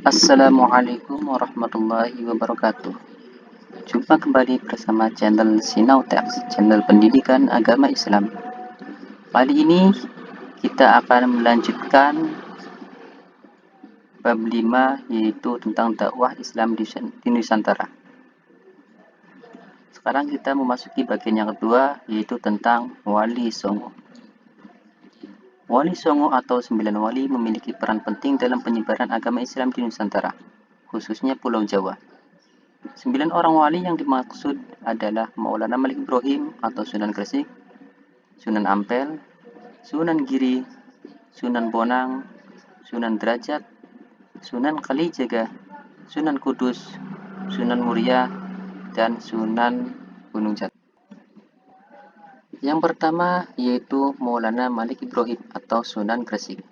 Assalamualaikum warahmatullahi wabarakatuh. Jumpa kembali bersama channel Sinautex, channel pendidikan agama Islam. Kali ini kita akan melanjutkan bab 5, yaitu tentang dakwah Islam di Nusantara. Sekarang kita memasuki bagian yang kedua, yaitu tentang Wali Songo. Wali Songo atau 9 wali memiliki peran penting dalam penyebaran agama Islam di Nusantara, khususnya Pulau Jawa. 9 orang wali yang dimaksud adalah Maulana Malik Ibrahim atau Sunan Gresik, Sunan Ampel, Sunan Giri, Sunan Bonang, Sunan Derajat, Sunan Kalijaga, Sunan Kudus, Sunan Muria, dan Sunan Gunung Jati. Yang pertama yaitu Maulana Malik Ibrahim atau Sunan Gresik.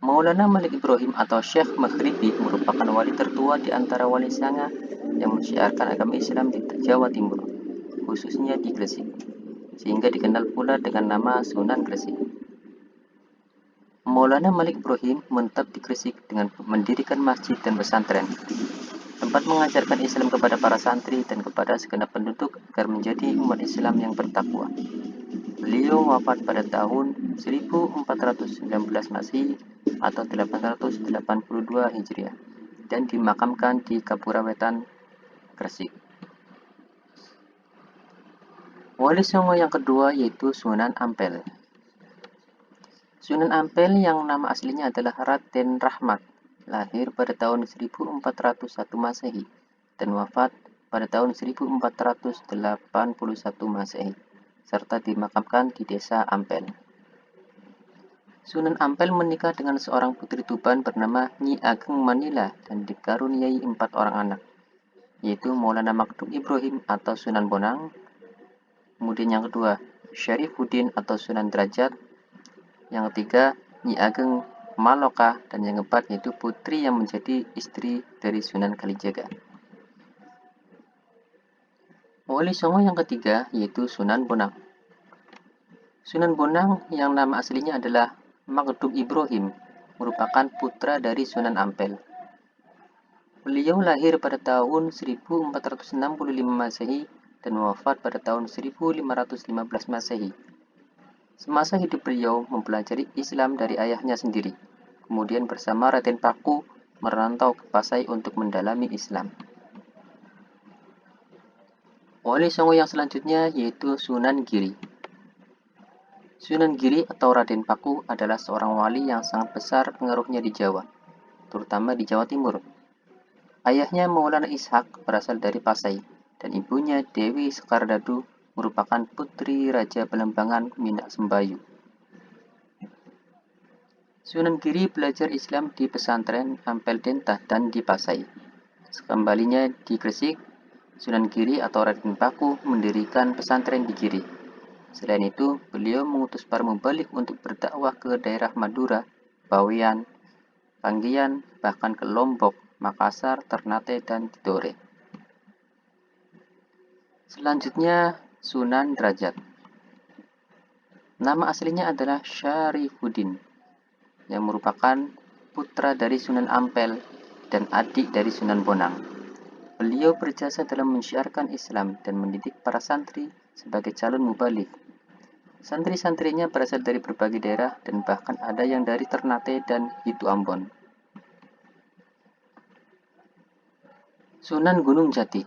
Maulana Malik Ibrahim atau Syekh Maghribi merupakan wali tertua di antara wali Sanga yang mensyiarkan agama Islam di Jawa Timur, khususnya di Gresik, sehingga dikenal pula dengan nama Sunan Gresik. Maulana Malik Ibrahim menetap di Gresik dengan mendirikan masjid dan pesantren, tempat mengajarkan Islam kepada para santri dan kepada segenap penduduk agar menjadi umat Islam yang bertakwa. Beliau wafat pada tahun 1419 Masehi atau 882 Hijriah dan dimakamkan di Kapura Wetan, Gresik. Wali Songo yang kedua yaitu Sunan Ampel. Sunan Ampel yang nama aslinya adalah Raden Rahmat, lahir pada tahun 1401 Masehi dan wafat pada tahun 1481 Masehi, serta dimakamkan di desa Ampel. Sunan Ampel menikah dengan seorang putri Tuban bernama Nyi Ageng Manila dan dikaruniai 4 orang anak, yaitu Maulana Makdum Ibrahim atau Sunan Bonang, kemudian yang kedua Syarifuddin atau Sunan Derajat, yang ketiga Nyi Ageng Maloka, dan yang keempat yaitu putri yang menjadi istri dari Sunan Kalijaga. Wali Songo yang ketiga yaitu Sunan Bonang. Sunan Bonang yang nama aslinya adalah Makdum Ibrahim merupakan putra dari Sunan Ampel. Beliau lahir pada tahun 1465 Masehi dan wafat pada tahun 1515 Masehi. Semasa hidup beliau mempelajari Islam dari ayahnya sendiri, kemudian bersama Raden Paku merantau ke Pasai untuk mendalami Islam. Wali Songo yang selanjutnya yaitu Sunan Giri. Sunan Giri atau Raden Paku adalah seorang wali yang sangat besar pengaruhnya di Jawa, terutama di Jawa Timur. Ayahnya Maulana Ishak berasal dari Pasai, dan ibunya Dewi Sekardadu merupakan putri Raja Belembangan Minak Sembayu. Sunan Giri belajar Islam di pesantren Ampel Dentah dan di Pasai. Sekembalinya di Gresik, Sunan Giri atau Raden Paku mendirikan pesantren di Giri. Selain itu, beliau mengutus para mubalik untuk berdakwah ke daerah Madura, Bawean, Panggian, bahkan ke Lombok, Makassar, Ternate, dan Tidore. Selanjutnya, Sunan Derajat. Nama aslinya adalah Syarifuddin, yang merupakan putra dari Sunan Ampel dan adik dari Sunan Bonang. Beliau berjasa dalam mensyiarkan Islam dan mendidik para santri sebagai calon mubalik. Santri-santrinya berasal dari berbagai daerah dan bahkan ada yang dari Ternate dan Itu Ambon. Sunan Gunung Jati.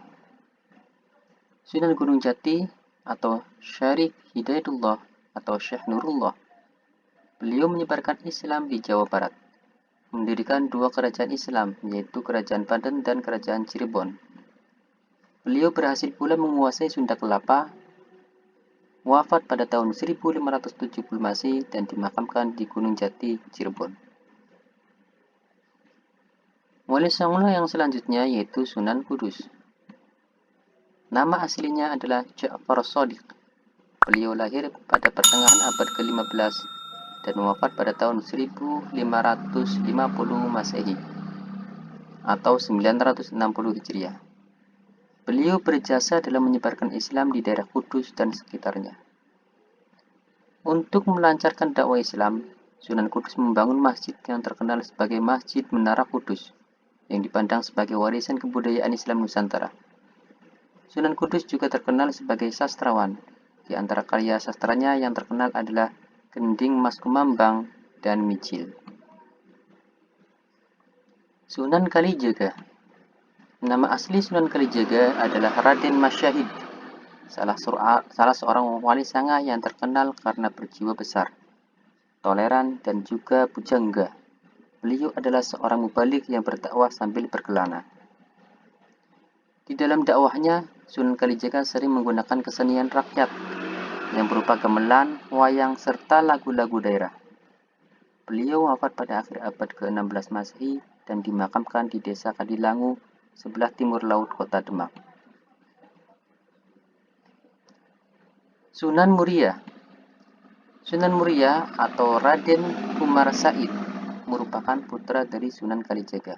Sunan Gunung Jati atau Syarif Hidayatullah atau Syekh Nurullah. Beliau menyebarkan Islam di Jawa Barat, mendirikan 2 kerajaan Islam, yaitu Kerajaan Banten dan Kerajaan Cirebon. Beliau berhasil pula menguasai Sunda Kelapa, wafat pada tahun 1570 Masehi dan dimakamkan di Gunung Jati, Cirebon. Wali Songo yang selanjutnya yaitu Sunan Kudus. Nama aslinya adalah Ja'far Shadiq. Beliau lahir pada pertengahan abad ke-15 dan wafat pada tahun 1550 Masehi atau 960 Hijriah. Beliau berjasa dalam menyebarkan Islam di daerah Kudus dan sekitarnya. Untuk melancarkan dakwah Islam, Sunan Kudus membangun masjid yang terkenal sebagai Masjid Menara Kudus, yang dipandang sebagai warisan kebudayaan Islam Nusantara. Sunan Kudus juga terkenal sebagai sastrawan. Di antara karya sastranya yang terkenal adalah Gending Mas Kumambang dan Micil. Sunan Kalijaga. Nama asli Sunan Kalijaga adalah Raden Mas Syahid, salah seorang wali sanga yang terkenal karena berjiwa besar, toleran, dan juga pujangga. Beliau adalah seorang mubalik yang berdakwah sambil berkelana. Di dalam dakwahnya, Sunan Kalijaga sering menggunakan kesenian rakyat yang berupa gamelan, wayang, serta lagu-lagu daerah. Beliau wafat pada akhir abad ke-16 Masehi dan dimakamkan di Desa Kadilangu, sebelah timur laut Kota Demak. Sunan Muria. Sunan Muria atau Raden Umar Said merupakan putra dari Sunan Kalijaga.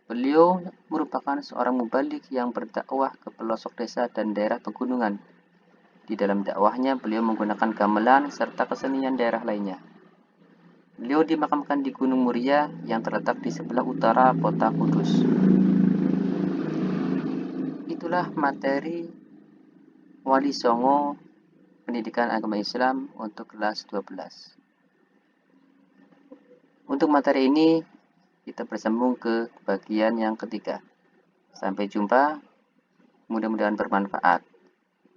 Beliau merupakan seorang mubalik yang berdakwah ke pelosok desa dan daerah pegunungan. Di dalam dakwahnya, beliau menggunakan gamelan serta kesenian daerah lainnya. Beliau dimakamkan di Gunung Muria yang terletak di sebelah utara kota Kudus. Itulah materi Wali Songo Pendidikan Agama Islam untuk kelas 12. Untuk materi ini, kita bersambung ke bagian yang ketiga. Sampai jumpa, mudah-mudahan bermanfaat.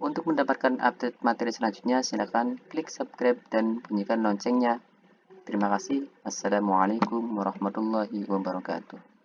Untuk mendapatkan update materi selanjutnya, silakan klik subscribe dan bunyikan loncengnya. Terima kasih. Assalamualaikum warahmatullahi wabarakatuh.